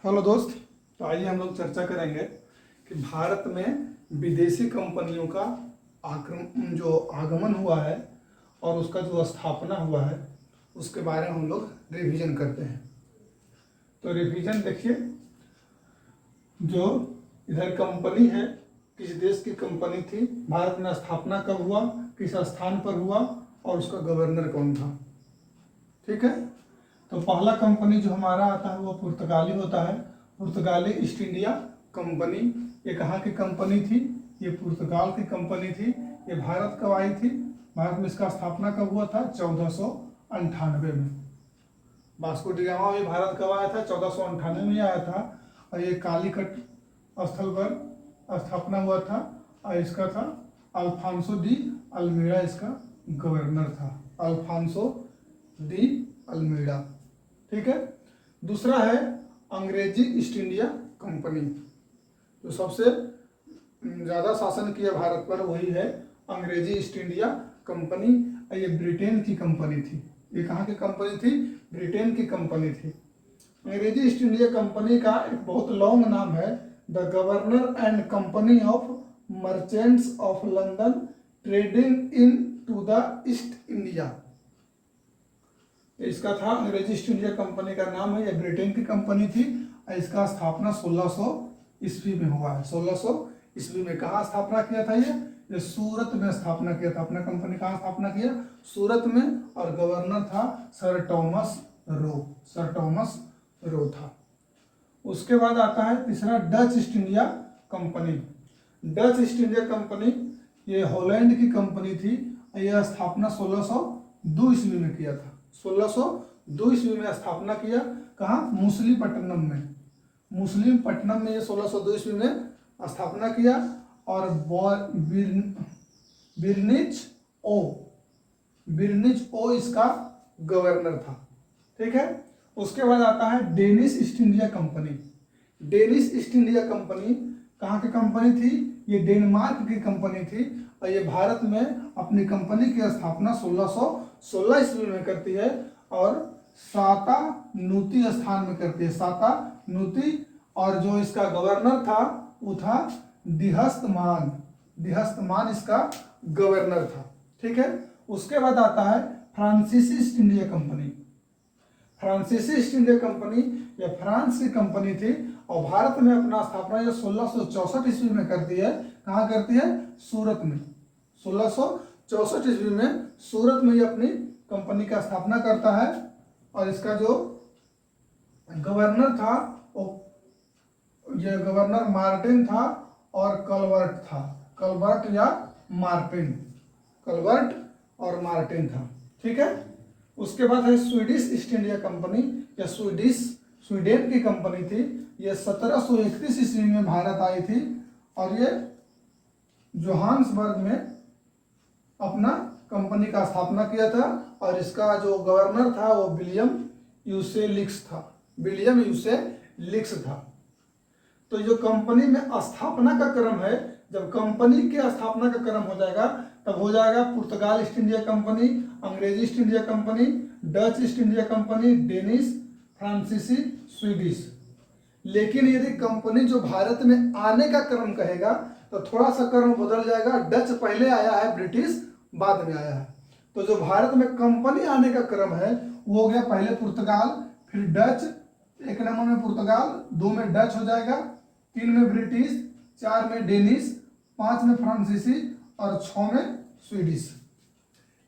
Hello दोस्त। तो आइए हम लोग चर्चा करेंगे कि भारत में विदेशी कंपनियों का आगमन हुआ है और उसका जो स्थापना हुआ है उसके बारे में हम लोग रिवीजन करते हैं। तो रिवीजन देखिए, जो इधर कंपनी है, किस देश की कंपनी थी, भारत में स्थापना कब हुआ, किस स्थान पर हुआ और उसका गवर्नर कौन था। ठीक है। तो पहला कंपनी जो हमारा आता है वो पुर्तगाली होता है, पुर्तगाली ईस्ट इंडिया कंपनी। ये कहाँ की कंपनी थी? ये पुर्तगाल की कंपनी थी। ये भारत कब आई थी? भारत में इसका स्थापना कब हुआ था? 1498 में। वास्को डी गामा भी भारत कब आया था? 1498 में आया था। और ये कालीकट स्थल पर स्थापना हुआ था और इसका था अल्फांसो डी अल्मीड़ा, इसका गवर्नर था। Alfonso de Almeida. ठीक है। दूसरा है अंग्रेजी ईस्ट इंडिया कंपनी। जो सबसे ज्यादा शासन किया भारत पर वही है अंग्रेजी ईस्ट इंडिया कंपनी। ये ब्रिटेन की कंपनी थी। ये कहाँ की कंपनी थी? ब्रिटेन की कंपनी थी। अंग्रेजी ईस्ट इंडिया कंपनी का एक बहुत लॉन्ग नाम है the governor and company of merchants of London trading into the East India. इसका था अंग्रेजी ईस्ट इंडिया कंपनी का नाम है। यह ब्रिटेन की कंपनी थी और इसका स्थापना 1600 ईस्वी में हुआ है। 1600 ईस्वी में। कहाँ स्थापना किया था? ये सूरत में स्थापना किया था। अपना कंपनी कहाँ स्थापना किया? सूरत में। और गवर्नर था sir Thomas Roe. Sir Thomas Roe था। उसके बाद आता है तीसरा Dutch east India company. Dutch east India company ये हॉलैंड की कंपनी थी। यह स्थापना 1602 ईस्वी में किया था। 1602 ईस्वी में स्थापना किया। कहाँ? मुसलीपट्टनम में। मुसलीपट्टनम में ये 1602 ईस्वी में स्थापना किया। और बिर्निच ओ इसका गवर्नर था। ठीक है। उसके बाद आता है Danish east India company. Danish east India company कहाँ की कंपनी थी? ये डेनमार्क की कंपनी थी और ये भारत में अपनी कंपनी की स्थापना 1616 ईस्वी में करती है और सातानुती स्थान में करती है। सातानुती। और जो इसका गवर्नर था वो था दिहस्तमान। दिहस्तमान इसका गवर्नर था। ठीक है। उसके बाद आता है फ्रांसीसी ईस्ट इंडिया कंपनी। फ्रांसीसी ईस्ट इंडिया कंपनी यह फ्रांस की कंपनी थी और भारत में अपना स्थापना यह 1664 ईस्वी में करती है। कहाँ करती है? सूरत में। 1664 ईस्वी में सूरत में ये अपनी कंपनी का स्थापना करता है। और इसका जो गवर्नर था वो ये गवर्नर मार्टिन था और कलवर्ट था। कलवर्ट या मार्टिन। कलवर्ट और मार्टिन था। ठीक है। उसके बाद है स्वीडिश ईस्ट इंडिया कंपनी। या स्वीडन की कंपनी थी। ये 1731 ईस्वी में भारत आई थी और ये जोहान्सबर्ग में अपना कंपनी का स्थापना किया था। और इसका जो गवर्नर था वो विलियम यूसेलिक्स था। विलियम यूसेलिक्स था। तो जो कंपनी में स्थापना का क्रम है, जब कंपनी के स्थापना का क्रम हो जाएगा तब हो जाएगा पुर्तगाल ईस्ट इंडिया कंपनी, अंग्रेजी east India company, Dutch east India company, Danish, फ्रांसीसी, स्वीडिश। लेकिन यदि कंपनी जो भारत में आने का क्रम कहेगा तो थोड़ा सा क्रम बदल जाएगा। डच पहले आया है, ब्रिटिश बाद में आया है। तो जो भारत में कंपनी आने का क्रम है वो हो गया पहले पुर्तगाल, फिर डच, एक नंबर में पुर्तगाल, 2 में डच हो जाएगा, 3 में ब्रिटिश, 4 में डेनिश, 5 में फ्रांसीसी और 6 में स्वीडिश।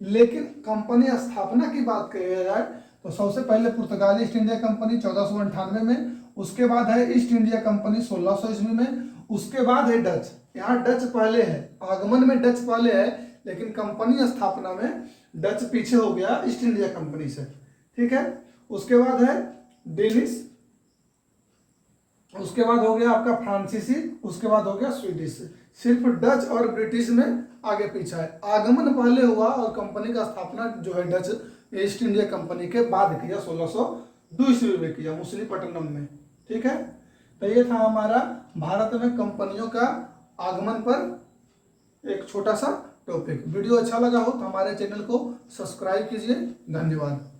लेकिन कंपनी स्थापना की बात किया जाए तो सबसे पहले पुर्तगाली ईस्ट इंडिया कंपनी 1498 में। उसके बाद है ईस्ट इंडिया कंपनी 1600 ईस्वी में। उसके बाद है डच। यहाँ डच पहले है, आगमन में डच पहले है लेकिन कंपनी स्थापना में डच पीछे हो गया ईस्ट इंडिया कंपनी से। ठीक है। उसके बाद है डेनिश, उसके बाद हो गया आपका फ्रांसीसी, उसके बाद हो गया स्वीडिश। सिर्फ डच और ब्रिटिश में आगे पीछे है। आगमन पहले हुआ और कंपनी का स्थापना जो है डच ईस्ट इंडिया कंपनी के बाद किया, 1602 ईस्वी में किया मुसलीपट्टनम में। ठीक है। तो ये था हमारा भारत में कंपनियों का आगमन पर एक छोटा सा टॉपिक। वीडियो अच्छा लगा हो तो हमारे चैनल को सब्सक्राइब कीजिए। धन्यवाद।